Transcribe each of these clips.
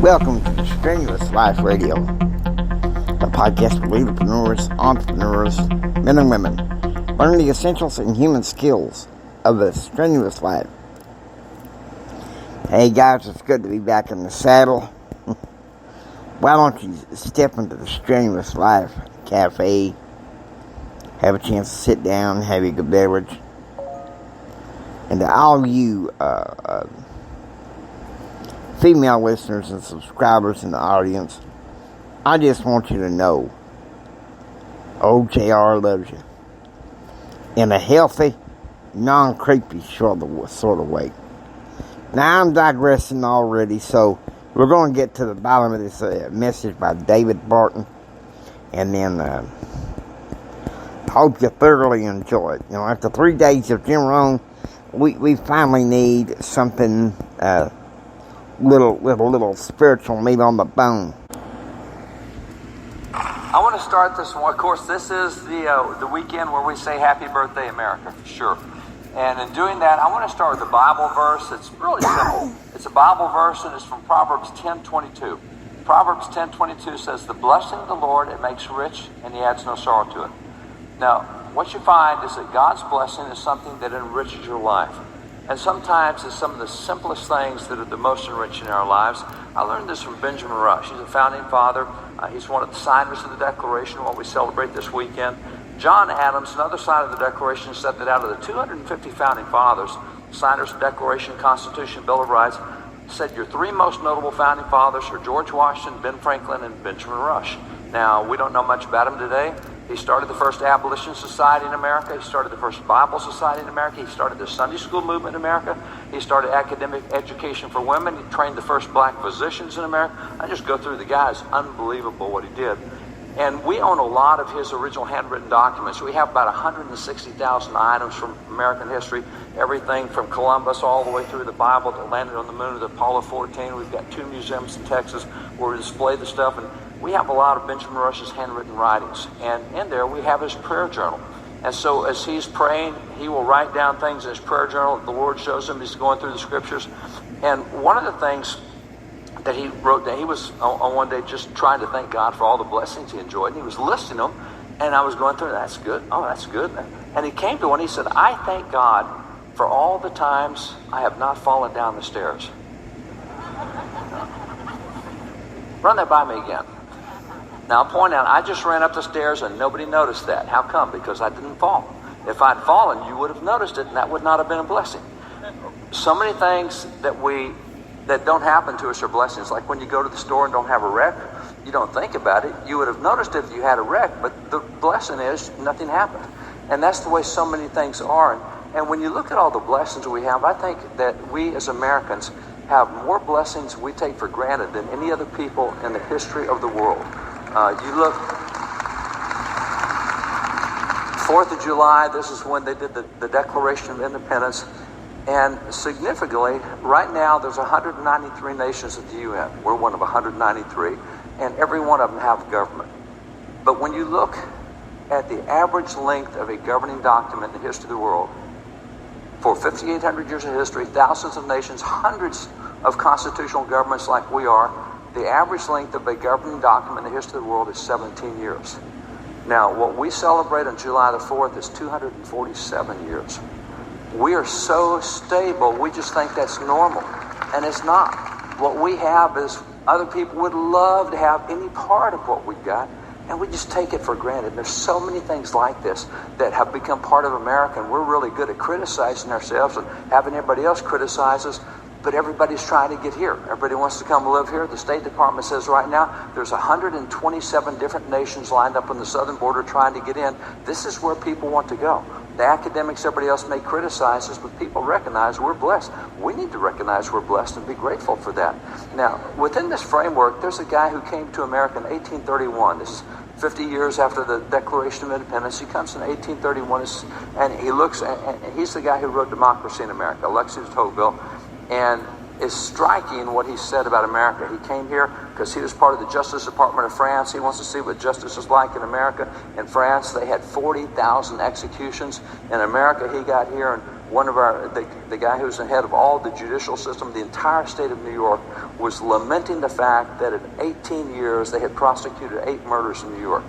Welcome to Strenuous Life Radio, the podcast for leaderpreneurs, entrepreneurs, men and women, learning the essentials and human skills of a strenuous life. Hey guys, it's good to be back in the saddle. Why don't you step into the Strenuous Life Cafe, have a chance to sit down, have a good beverage, and to all you female listeners and subscribers in the audience, I just want you to know Ole JR loves you in a healthy, non-creepy sort of way. Now I'm digressing already, so we're going to get to the bottom of this message by David Barton, and then I hope you thoroughly enjoy it. You know, after 3 days of Jim Rohn, we finally need something little spiritual meat on the bone. I want to start this one. Of course, this is the weekend where we say Happy Birthday America, for sure. And in doing that, I want to start with a Bible verse. It's really simple. It's a Bible verse, and it's from Proverbs 10:22. Proverbs 10:22 says, "The blessing of the Lord, it makes rich, and he adds no sorrow to it." Now, what you find is that God's blessing is something that enriches your life. And sometimes it's some of the simplest things that are the most enriching in our lives. I learned this from Benjamin Rush. He's a founding father. He's one of the signers of the Declaration, what we celebrate this weekend. John Adams, another side of the Declaration, said that out of the 250 founding fathers, signers of the Declaration, Constitution, Bill of Rights, said your three most notable founding fathers are George Washington, Ben Franklin, and Benjamin Rush. Now, we don't know much about him today. He started the first abolition society in America. He started the first Bible society in America. He started the Sunday school movement in America. He started academic education for women. He trained the first black physicians in America. I just go through the guy. It's unbelievable what he did. And we own a lot of his original handwritten documents. We have about 160,000 items from American history, everything from Columbus all the way through the Bible that landed on the moon to the Apollo 14. We've got 2 museums in Texas where we display the stuff. And we have a lot of Benjamin Rush's handwritten writings. And in there we have his prayer journal. And so as he's praying, he will write down things in his prayer journal. The Lord shows him he's going through the scriptures. And one of the things that he wrote down, he was on one day just trying to thank God for all the blessings he enjoyed. And he was listing them. And I was going through, that's good. Oh, that's good. And he came to one, he said, "I thank God for all the times I have not fallen down the stairs." Run that by me again. Now, I'll point out, I just ran up the stairs and nobody noticed that. How come? Because I didn't fall. If I'd fallen, you would have noticed it, and that would not have been a blessing. So many things that don't happen to us are blessings. Like when you go to the store and don't have a wreck, you don't think about it. You would have noticed it if you had a wreck, but the blessing is nothing happened. And that's the way so many things are. And when you look at all the blessings we have, I think that we as Americans have more blessings we take for granted than any other people in the history of the world. You look, 4th of July, this is when they did the Declaration of Independence. And significantly, right now there's 193 nations at the UN. We're one of 193, and every one of them have government. But when you look at the average length of a governing document in the history of the world, for 5,800 years of history, thousands of nations, hundreds of constitutional governments like we are, the average length of a governing document in the history of the world is 17 years. Now, what we celebrate on July the 4th is 247 years. We are so stable, we just think that's normal, and it's not. What we have is other people would love to have any part of what we've got, and we just take it for granted. There's so many things like this that have become part of America, and we're really good at criticizing ourselves and having everybody else criticize us, but everybody's trying to get here. Everybody wants to come live here. The State Department says right now there's 127 different nations lined up on the southern border trying to get in. This is where people want to go. The academics, everybody else may criticize us, but people recognize we're blessed. We need to recognize we're blessed and be grateful for that. Now, within this framework, there's a guy who came to America in 1831. This is 50 years after the Declaration of Independence. He comes in 1831, and he looks, and he's the guy who wrote Democracy in America, Alexis de Tocqueville. And it's striking what he said about America. He came here because he was part of the Justice Department of France. He wants to see what justice is like in America. In France, they had 40,000 executions. In America, he got here, and the guy who's the head of all the judicial system, the entire state of New York, was lamenting the fact that in 18 years they had prosecuted 8 murders in New York.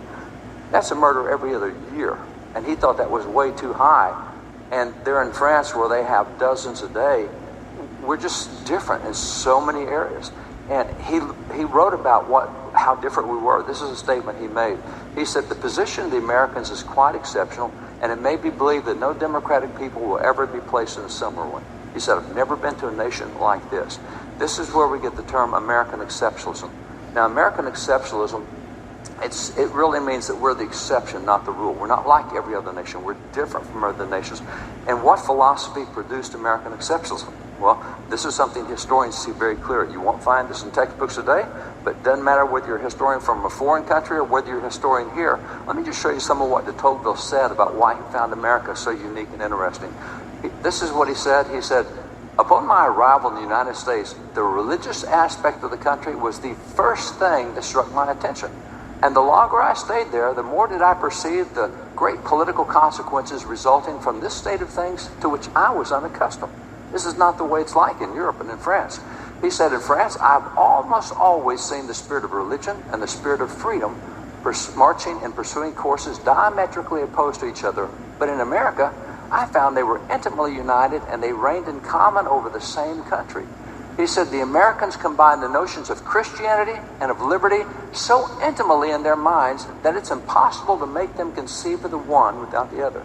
That's a murder every other year. And he thought that was way too high. And they're in France where they have dozens a day. We're just different in so many areas. And he wrote about how different we were. This is a statement he made. He said, the position of the Americans is quite exceptional, and it may be believed that no democratic people will ever be placed in a similar one. He said, I've never been to a nation like this. This is where we get the term American exceptionalism. Now, American exceptionalism, it really means that we're the exception, not the rule. We're not like every other nation. We're different from other nations. And what philosophy produced American exceptionalism? Well, this is something historians see very clear. You won't find this in textbooks today, but it doesn't matter whether you're a historian from a foreign country or whether you're a historian here. Let me just show you some of what de Tocqueville said about why he found America so unique and interesting. This is what he said. He said, upon my arrival in the United States, the religious aspect of the country was the first thing that struck my attention. And the longer I stayed there, the more did I perceive the great political consequences resulting from this state of things to which I was unaccustomed. This is not the way it's like in Europe and in France. He said, in France, I've almost always seen the spirit of religion and the spirit of freedom marching and pursuing courses diametrically opposed to each other. But in America, I found they were intimately united and they reigned in common over the same country. He said, the Americans combined the notions of Christianity and of liberty so intimately in their minds that it's impossible to make them conceive of the one without the other.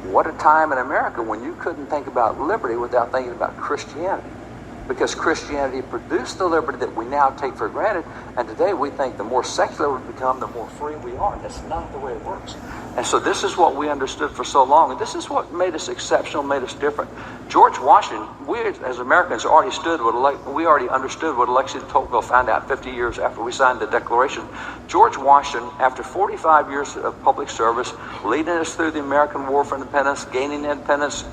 What a time in America when you couldn't think about liberty without thinking about Christianity. Because Christianity produced the liberty that we now take for granted, and today we think the more secular we become, the more free we are. That's not the way it works. And so this is what we understood for so long, and this is what made us exceptional, made us different. George Washington, we as Americans already understood what Alexis de Tocqueville found out 50 years after we signed the Declaration. George Washington, after 45 years of public service, leading us through the American War for Independence, gaining independence,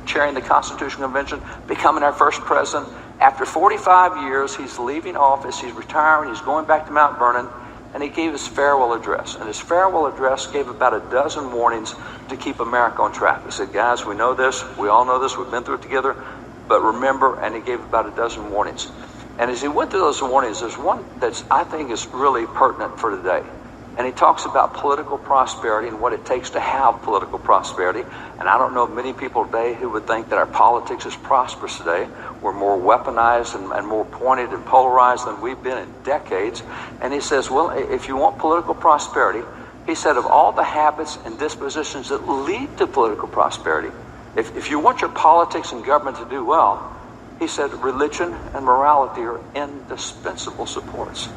chairing the Constitutional Convention, becoming our first president. After 45 years, he's leaving office, he's retiring, he's going back to Mount Vernon, and he gave his farewell address. And his farewell address gave about a dozen warnings to keep America on track. He said, guys, we know this, we all know this, we've been through it together, but remember, and he gave about a dozen warnings. And as he went through those warnings, there's one that I think is really pertinent for today. And he talks about political prosperity and what it takes to have political prosperity. And I don't know of many people today who would think that our politics is prosperous today. We're more weaponized and more pointed and polarized than we've been in decades. And he says, well, if you want political prosperity, he said, of all the habits and dispositions that lead to political prosperity, if you want your politics and government to do well, he said, religion and morality are indispensable supports.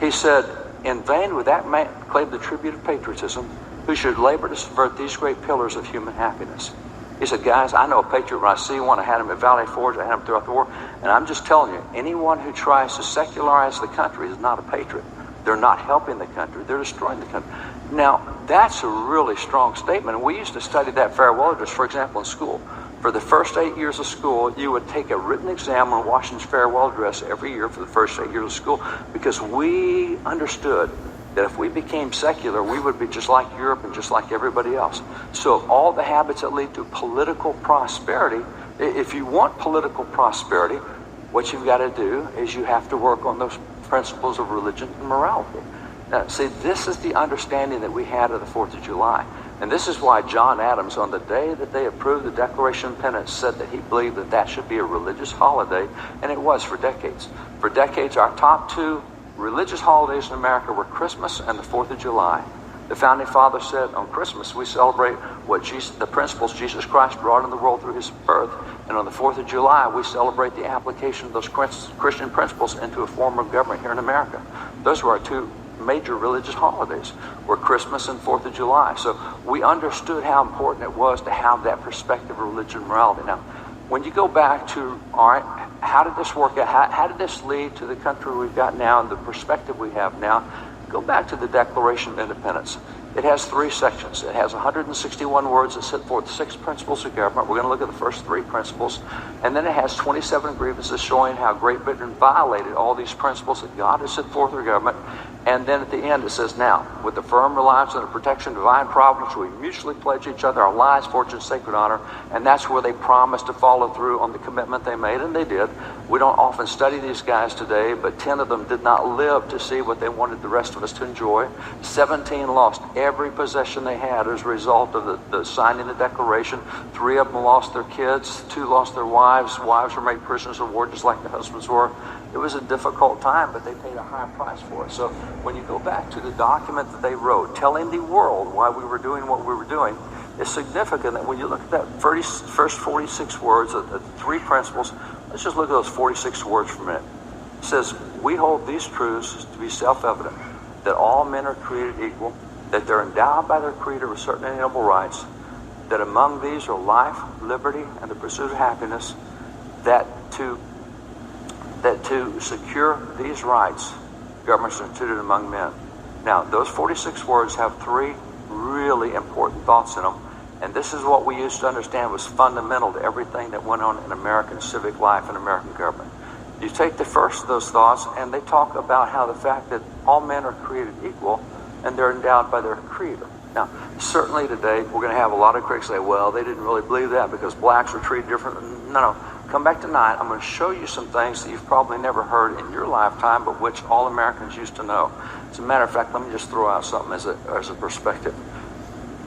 He said, in vain would that man claim the tribute of patriotism who should labor to subvert these great pillars of human happiness. He said, guys, I know a patriot when I see one. I had him at Valley Forge, I had him throughout the war, and I'm just telling you, anyone who tries to secularize the country is not a patriot. They're not helping the country, they're destroying the country. Now, that's a really strong statement, and we used to study that farewell address, for example, in school. For the first 8 years of school, you would take a written exam on Washington's farewell address every year for the first 8 years of school, because we understood that if we became secular, we would be just like Europe and just like everybody else. So all the habits that lead to political prosperity, if you want political prosperity, what you've got to do is you have to work on those principles of religion and morality. Now, see, this is the understanding that we had of the 4th of July. And this is why John Adams, on the day that they approved the Declaration of Independence, said that he believed that that should be a religious holiday, and it was for decades. For decades, our top 2 religious holidays in America were Christmas and the 4th of July. The Founding Fathers said on Christmas, we celebrate the principles Jesus Christ brought in the world through his birth, and on the 4th of July, we celebrate the application of those Christian principles into a form of government here in America. Those were our 2 major religious holidays, were Christmas and 4th of July. So we understood how important it was to have that perspective of religion and morality. Now, when you go back to, all right, how did this work out? How did this lead to the country we've got now and the perspective we have now? Go back to the Declaration of Independence. It has 3 sections. It has 161 words that set forth 6 principles of government. We're going to look at the first 3 principles. And then it has 27 grievances showing how Great Britain violated all these principles that God has set forth for government. And then at the end it says, now, with the firm reliance on the protection of divine providence, we mutually pledge each other our lives, fortune, sacred honor. And that's where they promised to follow through on the commitment they made, and they did. We don't often study these guys today, but 10 of them did not live to see what they wanted the rest of us to enjoy. 17 lost every possession they had as a result of the signing the Declaration. 3 of them lost their kids. 2 lost their wives. Wives were made prisoners of war just like the husbands were. It was a difficult time, but they paid a high price for it. So when you go back to the document that they wrote, telling the world why we were doing what we were doing, it's significant that when you look at that first 46 words, the 3 principles, let's just look at those 46 words for a minute. It says, we hold these truths to be self-evident, that all men are created equal, that they're endowed by their Creator with certain inalienable rights, that among these are life, liberty, and the pursuit of happiness, that to secure these rights, governments are instituted among men. Now, those 46 words have 3 really important thoughts in them, and this is what we used to understand was fundamental to everything that went on in American civic life and American government. You take the first of those thoughts, and they talk about how the fact that all men are created equal, and they're endowed by their Creator. Now, certainly today, we're going to have a lot of critics say, well, they didn't really believe that because blacks were treated differently. No. Come back tonight. I'm going to show you some things that you've probably never heard in your lifetime, but which all Americans used to know. As a matter of fact, let me just throw out something as a perspective.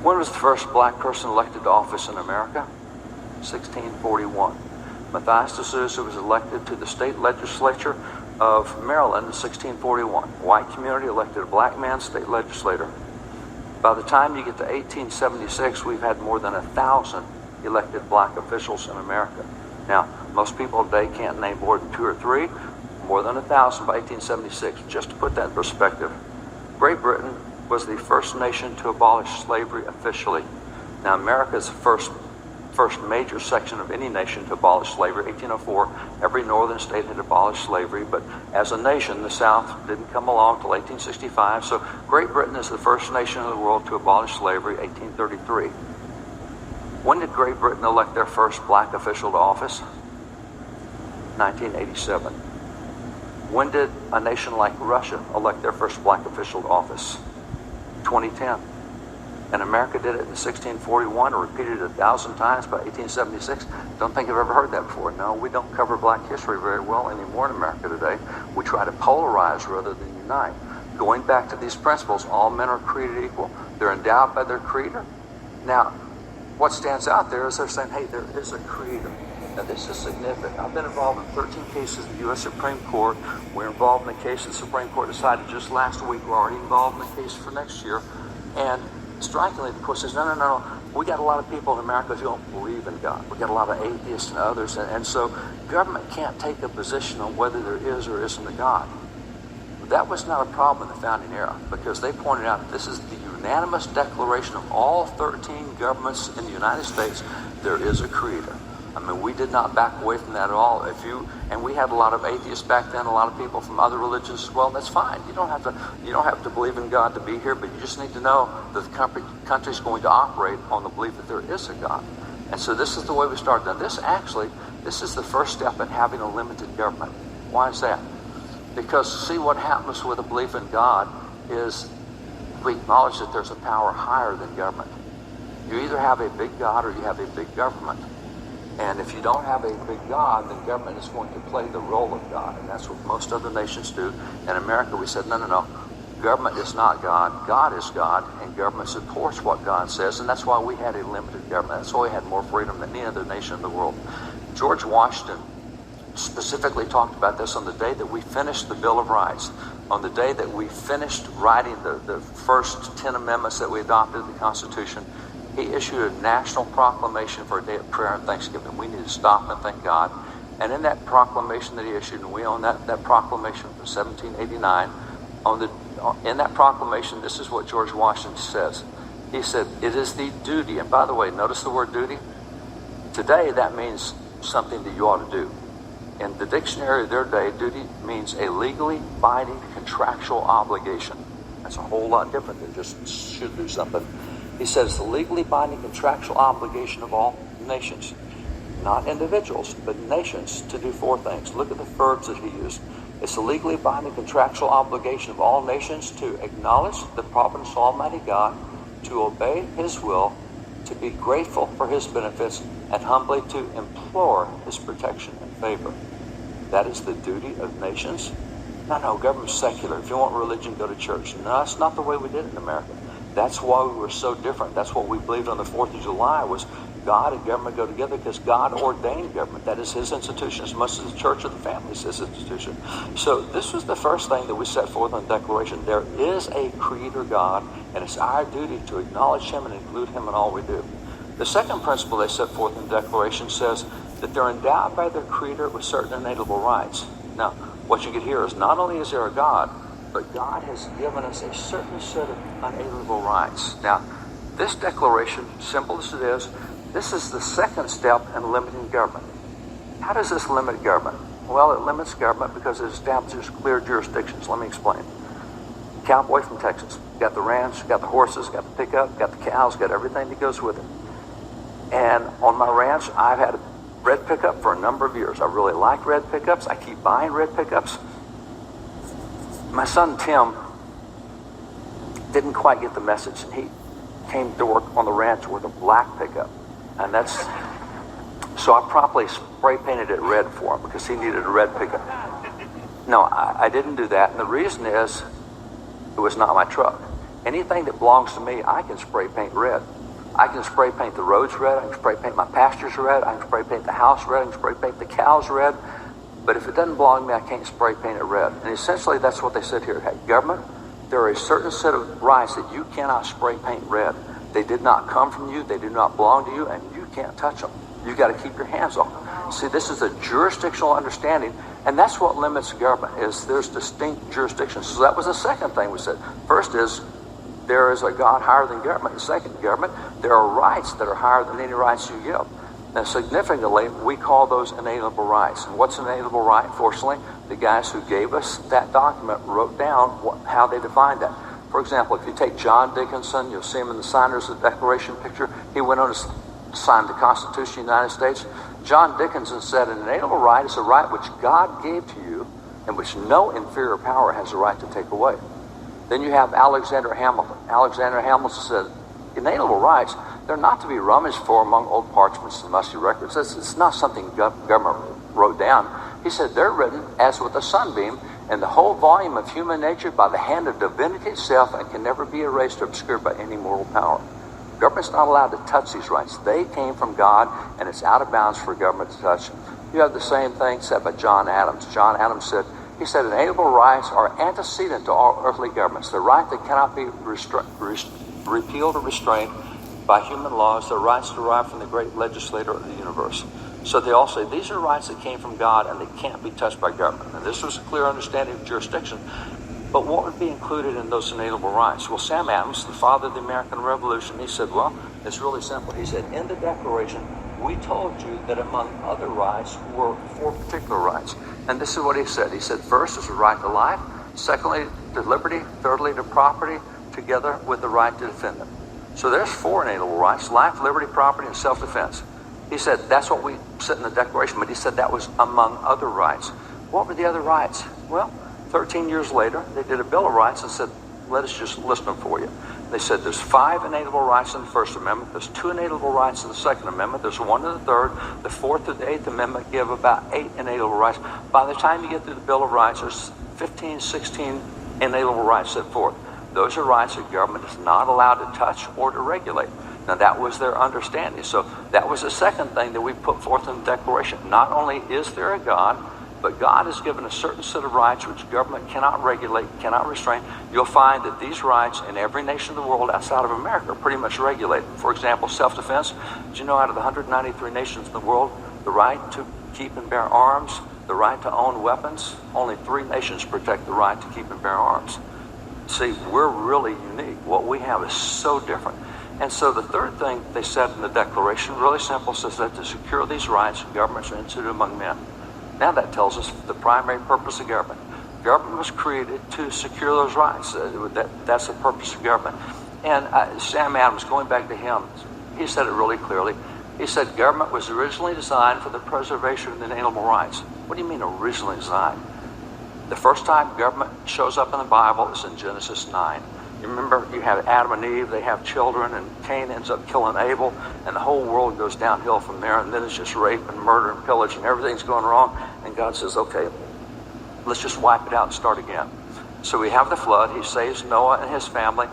When was the first black person elected to office in America? 1641. Matthias de Souza was elected to the state legislature of Maryland in 1641. White community elected a black man state legislator. By the time you get to 1876, we've had more than 1,000 elected black officials in America. Now, most people today can't name more than 2 or 3, more than 1,000 by 1876. Just to put that in perspective, Great Britain was the first nation to abolish slavery officially. Now, America is the first major section of any nation to abolish slavery. 1804, every northern state had abolished slavery, but as a nation, the South didn't come along until 1865. So Great Britain is the first nation in the world to abolish slavery, 1833. When did Great Britain elect their first black official to office? 1987. When did a nation like Russia elect their first black official to office? 2010. And America did it in 1641 and repeated it 1,000 times by 1876. Don't think I've ever heard that before. No, we don't cover black history very well anymore in America today. We try to polarize rather than unite. Going back to these principles, all men are created equal. They're endowed by their Creator. Now, what stands out there is they're saying, hey, there is a Creator. Now, this is significant. I've been involved in 13 cases in the U.S. Supreme Court. We're involved in the case the Supreme Court decided just last week. We're already involved in the case for next year. And strikingly, the court says, no. We got a lot of people in America who don't believe in God. We got a lot of atheists and others. And so government can't take a position on whether there is or isn't a God. But that was not a problem in the founding era because they pointed out that this is the unanimous declaration of all 13 governments in the United States. There is a Creator. I mean, we did not back away from that at all. And we had a lot of atheists back then, a lot of people from other religions as well. That's fine. You don't have to believe in God to be here, but you just need to know that the country is going to operate on the belief that there is a God. And so this is the way we started. Now, this is the first step in having a limited government. Why is that? Because see, what happens with a belief in God is we acknowledge that there's a power higher than government. You either have a big God or you have a big government. And if you don't have a big God, then government is going to play the role of God. And that's what most other nations do. In America, we said, no. Government is not God. God is God. And government supports what God says. And that's why we had a limited government. That's why we had more freedom than any other nation in the world. George Washington specifically talked about this on the day that we finished the Bill of Rights. On the day that we finished writing the first 10 amendments that we adopted in the Constitution, he issued a national proclamation for a day of prayer and thanksgiving. We need to stop and thank God. And in that proclamation that he issued, and we own that proclamation from 1789, in that proclamation, this is what George Washington says. He said, it is the duty, and by the way, notice the word duty. Today, that means something that you ought to do. In the dictionary of their day, duty means a legally binding contractual obligation. That's a whole lot different than just should do something. He says the legally binding contractual obligation of all nations, not individuals, but nations, to do 4 things. Look at the verbs that he used. It's a legally binding contractual obligation of all nations to acknowledge the providence of Almighty God, to obey His will, to be grateful for His benefits, and humbly to implore His protection and favor. That is the duty of nations. No, government's secular. If you want religion, go to church. No, that's not the way we did it in America. That's why we were so different. That's what we believed on the 4th of July was God and government go together because God ordained government. That is His institution as much as the church or the family is His institution. So this was the first thing that we set forth in the Declaration. There is a Creator God, and it's our duty to acknowledge Him and include Him in all we do. The second principle they set forth in the Declaration says that they're endowed by their Creator with certain inalienable rights. Now, what you get here is not only is there a God, but God has given us a certain set of unalienable rights. Now, this declaration, simple as it is, this is the second step in limiting government. How does this limit government? Well, it limits government because it establishes clear jurisdictions. Let me explain. Cowboy from Texas. Got the ranch, got the horses, got the pickup, got the cows, got everything that goes with it. And on my ranch, I've had a red pickup for a number of years. I really like red pickups. I keep buying red pickups. My son Tim didn't quite get the message. He came to work on the ranch with a black pickup. And so I promptly spray painted it red for him because he needed a red pickup. No, I didn't do that. And the reason is it was not my truck. Anything that belongs to me, I can spray paint red. I can spray paint the roads red. I can spray paint my pastures red. I can spray paint the house red. I can spray paint the cows red. But if it doesn't belong to me, I can't spray paint it red. And essentially, that's what they said here. Hey, government, there are a certain set of rights that you cannot spray paint red. They did not come from you. They do not belong to you, and you can't touch them. You got to keep your hands off them. See, this is a jurisdictional understanding, and that's what limits government. Is there's distinct jurisdictions. So that was the second thing we said. First is there is a God higher than government. The second, government, there are rights that are higher than any rights you give. Now, significantly, we call those inalienable rights. And what's an inalienable right? Fortunately, the guys who gave us that document wrote down how they defined that. For example, if you take John Dickinson, you'll see him in the Signers of the Declaration picture. He went on to sign the Constitution of the United States. John Dickinson said an inalienable right is a right which God gave to you and which no inferior power has a right to take away. Then you have Alexander Hamilton. Alexander Hamilton said inalienable rights, they're not to be rummaged for among old parchments and musty records. It's not something government wrote down. He said they're written as with a sunbeam in the whole volume of human nature by the hand of divinity itself and can never be erased or obscured by any mortal power. Government's not allowed to touch these rights. They came from God, and it's out of bounds for government to touch. You have the same thing said by John Adams. John Adams said, inalienable rights are antecedent to all earthly governments. The right that cannot be repealed or restrained by human laws, the rights derived from the great legislator of the universe. So they all say these are rights that came from God and they can't be touched by government. And this was a clear understanding of jurisdiction. But what would be included in those inalienable rights? Well, Sam Adams, the father of the American Revolution, he said, well, it's really simple. He said, in the Declaration, we told you that among other rights were 4 particular rights. And this is what he said. He said, first is the right to life. Secondly, to liberty. Thirdly, to property, together with the right to defend them. So there's 4 inalienable rights: life, liberty, property, and self-defense. He said that's what we said in the Declaration, but he said that was among other rights. What were the other rights? Well, 13 years later, they did a Bill of Rights and said, let us just list them for you. They said there's 5 inalienable rights in the First Amendment, there's 2 inalienable rights in the Second Amendment, there's 1 in the Third, the Fourth and the Eighth Amendment give about 8 inalienable rights. By the time you get through the Bill of Rights, there's 15, 16 inalienable rights set forth. Those are rights that government is not allowed to touch or to regulate. Now, that was their understanding. So that was the second thing that we put forth in the Declaration. Not only is there a God, but God has given a certain set of rights which government cannot regulate, cannot restrain. You'll find that these rights in every nation of the world outside of America are pretty much regulated. For example, self-defense. Did you know out of the 193 nations in the world, the right to keep and bear arms, the right to own weapons, only 3 nations protect the right to keep and bear arms. See, we're really unique. What we have is so different. And so the third thing they said in the Declaration, really simple, says that to secure these rights, governments are instituted among men. Now that tells us the primary purpose of government. Government was created to secure those rights. That's the purpose of government. And Sam Adams, going back to him, he said it really clearly. He said government was originally designed for the preservation of the inalienable rights. What do you mean originally designed? The first time government shows up in the Bible is in Genesis 9. You remember, you have Adam and Eve, they have children, and Cain ends up killing Abel, and the whole world goes downhill from there, and then it's just rape and murder and pillage, and everything's going wrong, and God says, okay, let's just wipe it out and start again. So we have the flood. He saves Noah and his family,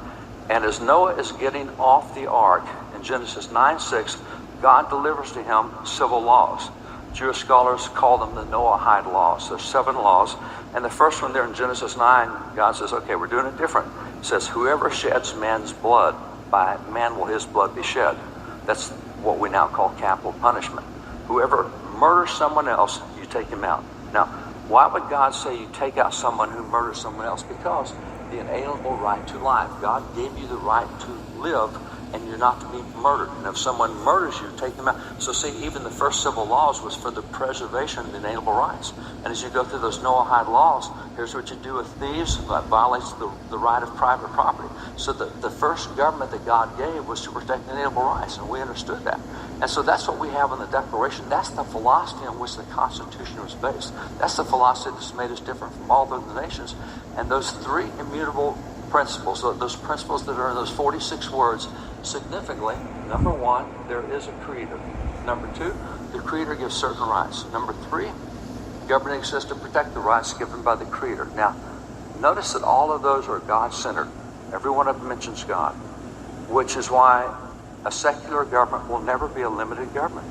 and as Noah is getting off the ark, in Genesis 9:6, God delivers to him civil laws. Jewish scholars call them the Noahide laws. There's 7 laws, and the first one there in Genesis 9, God says, okay, we're doing it different. It says, whoever sheds man's blood, by man will his blood be shed. That's what we now call capital punishment. Whoever murders someone else, you take him out. Now, why would God say you take out someone who murders someone else? Because the inalienable right to life. God gave you the right to live, and you're not to be murdered. And if someone murders you, take them out. So see, even the first civil laws was for the preservation of the inalienable rights. And as you go through those Noahide laws, here's what you do with thieves. That violates the right of private property. So the first government that God gave was to protect the inalienable rights, and we understood that. And so that's what we have in the Declaration. That's the philosophy on which the Constitution was based. That's the philosophy that's made us different from all the other nations. And those 3 immutable principles, those principles that are in those 46 words, significantly, number 1, there is a creator. Number 2, the creator gives certain rights. Number 3, government exists to protect the rights given by the creator. Now, notice that all of those are God-centered. Every one of them mentions God, which is why a secular government will never be a limited government.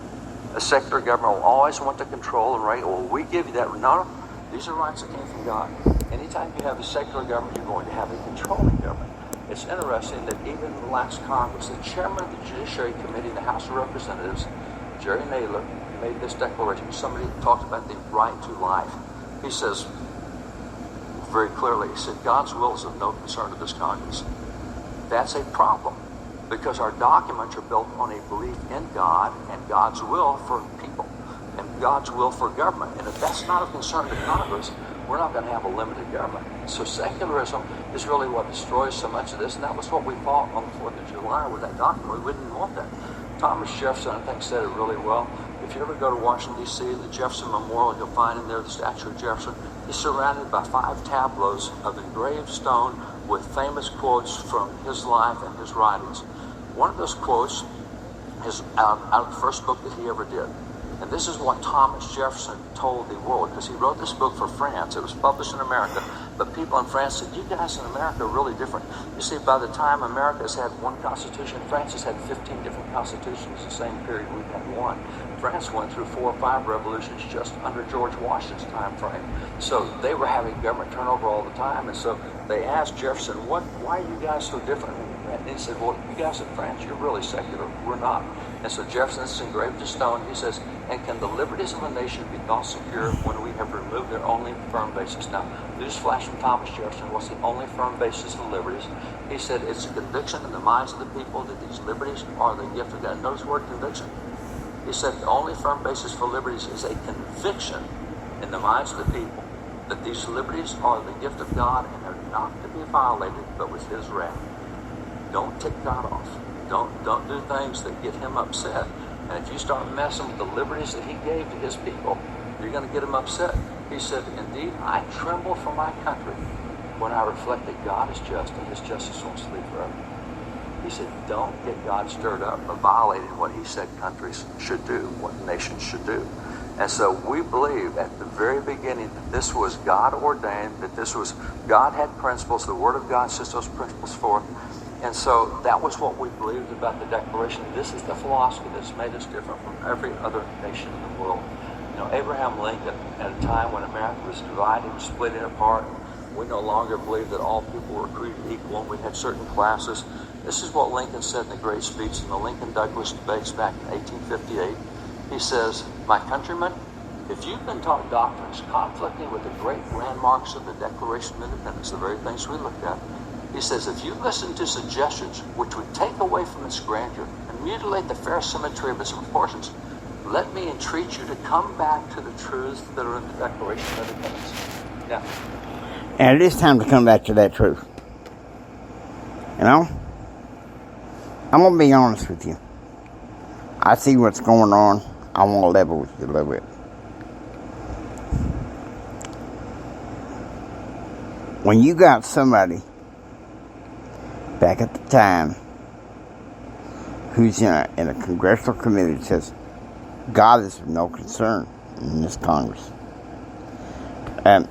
A secular government will always want to control and regulate. Well, we give you that. No, these are rights that came from God. Anytime you have a secular government, you're going to have a controlling government. It's interesting that even in the last Congress, the chairman of the Judiciary Committee in the House of Representatives, Jerry Nadler, made this declaration. Somebody talked about the right to life. He says very clearly, he said, God's will is of no concern to this Congress. That's a problem, because our documents are built on a belief in God and God's will for people and God's will for government. And if that's not of concern to Congress, we're not going to have a limited government. So secularism is really what destroys so much of this, and that was what we fought on the 4th of July with that document. We didn't want that. Thomas Jefferson, I think, said it really well. If you ever go to Washington, D.C., the Jefferson Memorial, you'll find in there the statue of Jefferson. He's surrounded by 5 tableaus of engraved stone with famous quotes from his life and his writings. One of those quotes is out of the first book that he ever did. And this is what Thomas Jefferson told the world, because he wrote this book for France. It was published in America, but people in France said, you guys in America are really different. You see, by the time America has had one constitution, France has had 15 different constitutions the same period we've had one. France went through 4 or 5 revolutions just under George Washington's time frame. So they were having government turnover all the time. And so they asked Jefferson, why are you guys so different? And he said, well, you guys in France, you're really secular. We're not. And so Jefferson is engraved in stone. He says, and can the liberties of a nation be thought secure when we have removed their only firm basis? Now, newsflash from Thomas Jefferson, what's the only firm basis of liberties? He said, it's a conviction in the minds of the people that these liberties are the gift of God. Notice the word conviction. He said, the only firm basis for liberties is a conviction in the minds of the people that these liberties are the gift of God and are not to be violated, but with his wrath. Don't tick God off. Don't do things that get him upset. And if you start messing with the liberties that he gave to his people, you're going to get him upset. He said, indeed, I tremble for my country when I reflect that God is just and his justice won't sleep forever. He said, don't get God stirred up by violating what he said countries should do, what nations should do. And so we believe at the very beginning that this was God ordained, that this was, God had principles, the Word of God sets those principles forth. And so that was what we believed about the Declaration. This is the philosophy that's made us different from every other nation in the world. You know, Abraham Lincoln, at a time when America was divided and splitting apart, we no longer believed that all people were created equal and we had certain classes. This is what Lincoln said in the great speech in the Lincoln-Douglas debates back in 1858. He says, my countrymen, if you've been taught doctrines conflicting with the great landmarks of the Declaration of Independence, the very things we looked at, he says, if you listen to suggestions which would take away from its grandeur and mutilate the fair symmetry of its proportions, let me entreat you to come back to the truths that are in the Declaration of Independence. Yeah. And it is time to come back to that truth. You know? I'm going to be honest with you. I see what's going on. I want to level with you a little bit. when you got somebody back at the time who's in a congressional committee that says God is of no concern in this Congress. Let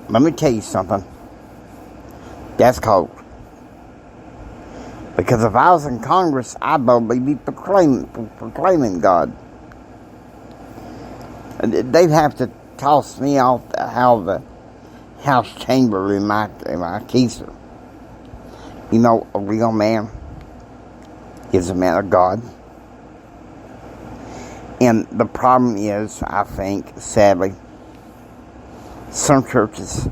me tell you something. That's cold. Because if I was in Congress, I'd probably be proclaiming God. They'd have to toss me off out of the House chamber in my keister. You know, a real man is a man of God. And the problem is, I think, sadly, some churches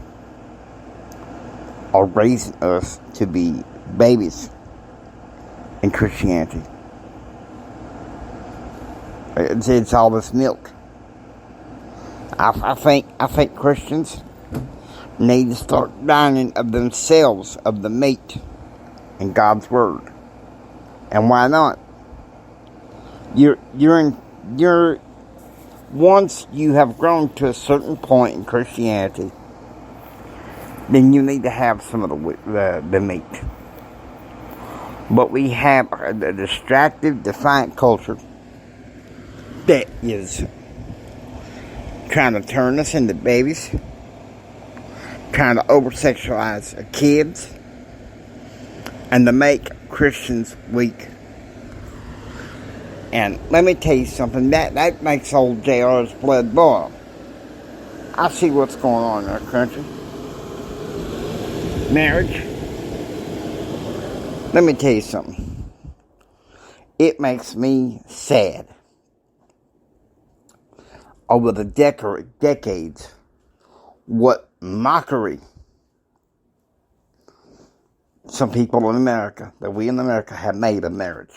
are raising us to be babies in Christianity. It's all this milk. I think Christians need to start dining of themselves, of the meat in God's Word. And why not? Once you have grown to a certain point in Christianity, then you need to have some of the meat. But we have a distractive, defiant culture that is trying to turn us into babies, trying to over-sexualize kids, and to make Christians weak. And let me tell you something, that makes old JR's blood boil. I see what's going on in our country. Marriage. Let me tell you something. It makes me sad. Over the decades, what mockery some people in America, that we in America have made of marriage.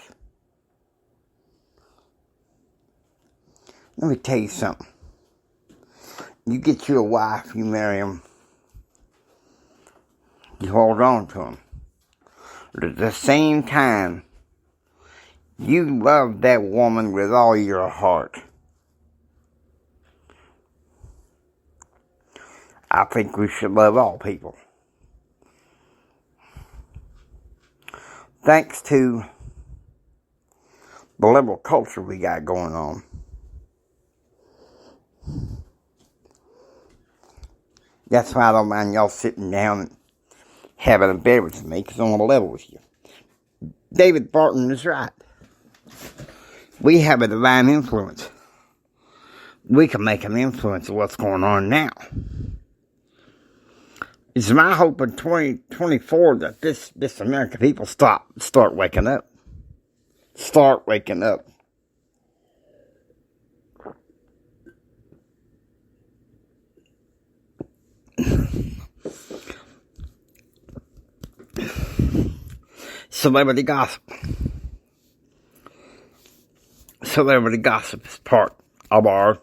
Let me tell you something. You get you a wife, you marry him, you hold on to him. But at the same time, you love that woman with all your heart. I think we should love all people. Thanks to the liberal culture we got going on, that's why I don't mind y'all sitting down and having a beverage with me, because I want to level with you. David Barton is right. We have a divine influence. We can make an influence of what's going on now. It's my hope in 2024 that this American people start waking up. Start waking up. Celebrity gossip. Celebrity gossip is part of our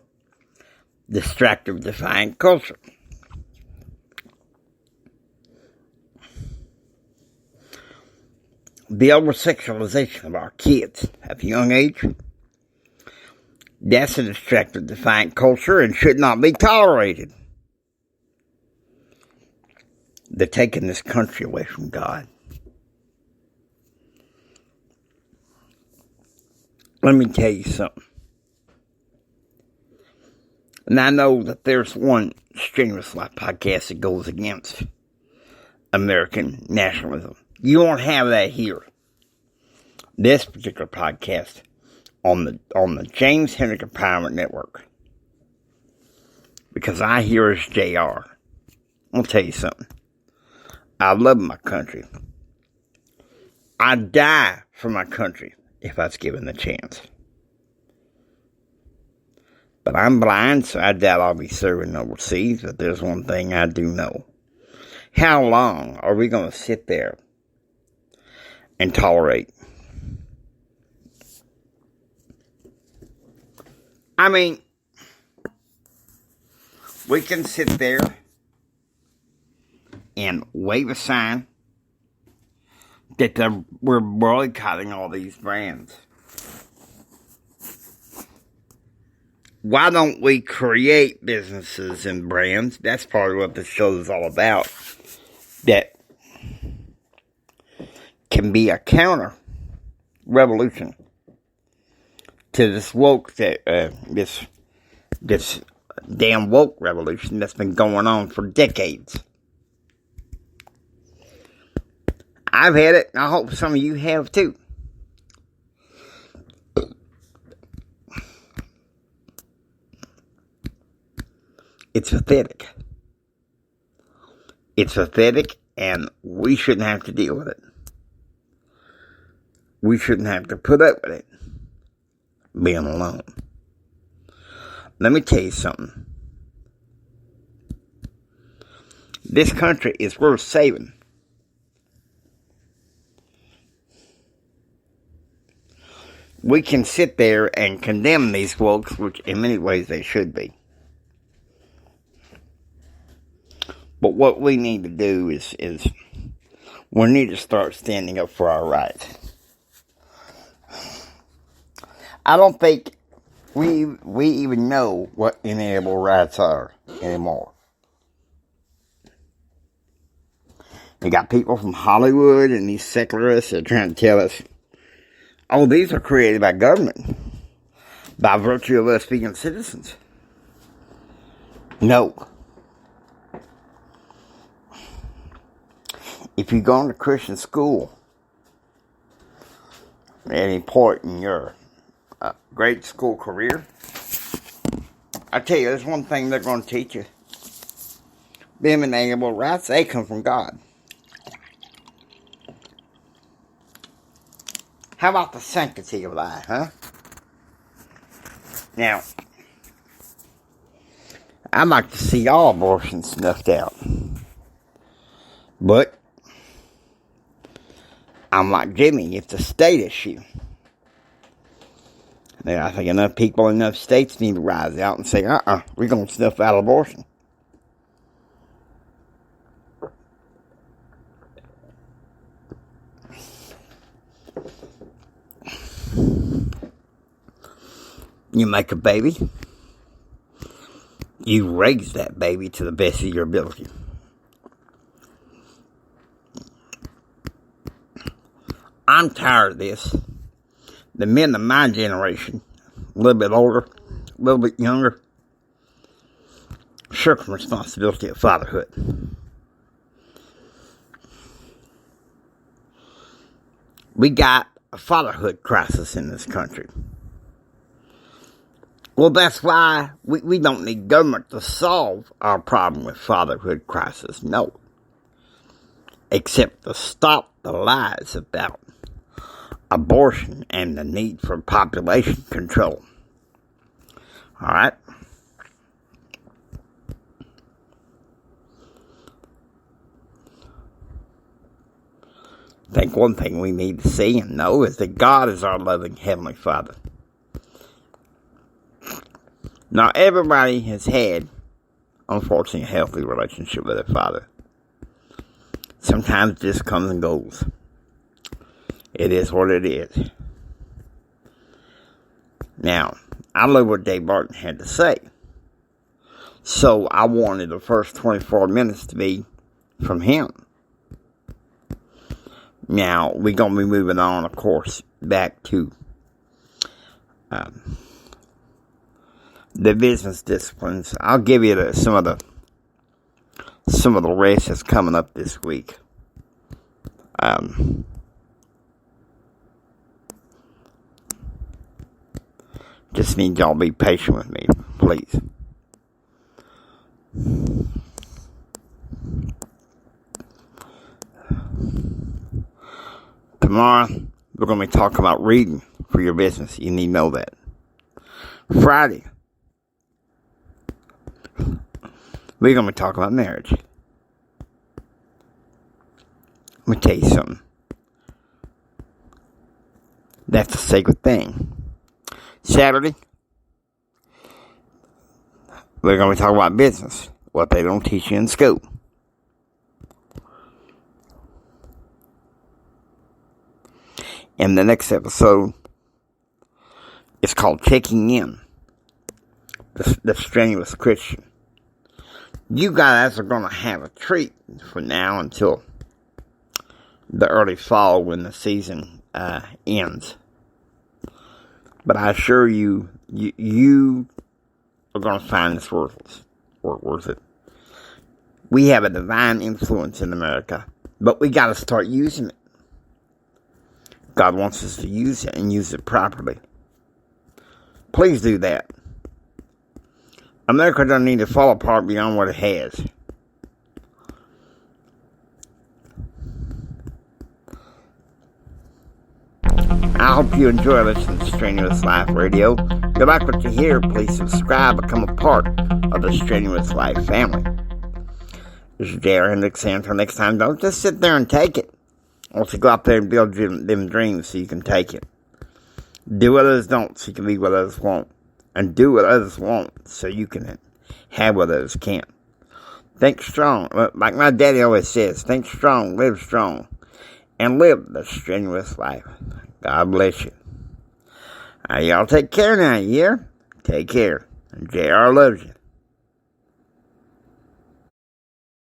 distractive, defiant culture. The over-sexualization of our kids at a young age, that's a distractive, defiant culture and should not be tolerated. They're taking this country away from God. Let me tell you something. And I know that there's one Strenuous Life podcast that goes against American nationalism. You won't have that here. This particular podcast on the James Henry Empowerment Network. Because I hear as JR. I'll tell you something. I love my country. I'd die for my country if I was given the chance. But I'm blind, so I doubt I'll be serving overseas. But there's one thing I do know. How long are we going to sit there and tolerate? I mean, we can sit there and wave a sign that we're boycotting all these brands. why don't we create businesses and brands? That's part of what this show is all about. That can be a counter revolution to this woke, this damn woke revolution that's been going on for decades. I've had it, and I hope some of you have too. It's pathetic. It's pathetic, and we shouldn't have to deal with it. We shouldn't have to put up with it being alone. Let me tell you something. This country is worth saving. We can sit there and condemn these folks, which in many ways they should be. But what we need to do is we need to start standing up for our rights. I don't think we even know what inalienable rights are anymore. You got people from Hollywood and these secularists that are trying to tell us, oh, these are created by government, by virtue of us being citizens. No. If you go into Christian school at any point in your grade school career, I tell you, there's one thing they're going to teach you. Them inalienable rights, they come from God. How about the sanctity of life, huh? Now, I'd like to see all abortions snuffed out. But I'm like Jimmy, it's a state issue. And I think enough people in enough states need to rise out and say, we're going to snuff out abortion. You make a baby, you raise that baby to the best of your ability. I'm tired of this. The men of my generation, a little bit older, a little bit younger, shirking responsibility of fatherhood. We got a fatherhood crisis in this country. Well, that's why we don't need government to solve our problem with fatherhood crisis. No. Except to stop the lies about abortion and the need for population control. Alright? I think one thing we need to see and know is that God is our loving Heavenly Father. Now, everybody has had, unfortunately, a healthy relationship with their father. Sometimes it just comes and goes. It is what it is. Now, I love what David Barton had to say. So, I wanted the first 24 minutes to be from him. Now, we're going to be moving on, of course, back to the business disciplines. I'll give you some of the rest that's coming up this week. Just need y'all to be patient with me, please. Tomorrow, we're going to be talking about reading for your business. You need to know that. Friday, we're going to be talking about marriage. Let me tell you something. That's a sacred thing. Saturday, we're going to be talking about business. What they don't teach you in school. And the next episode is called Checking In. the strenuous Christian. You guys are going to have a treat from now until the early fall when the season ends. But I assure you, you are going to find this worth it. We have a divine influence in America, but we got to start using it. God wants us to use it and use it properly. Please do that. America doesn't need to fall apart beyond what it has. I hope you enjoy listening to Strenuous Life Radio. If you like what you hear, please subscribe, become a part of the Strenuous Life family. This is JR Hendricks, and until next time, don't just sit there and take it. I want you to go out there and build them dreams so you can take it. Do what others don't so you can be what others want. And do what others want so you can have what others can't. Think strong. Like my daddy always says, think strong, live strong, and live the strenuous life. God bless you. Y'all take care now, yeah? Take care. And JR loves you.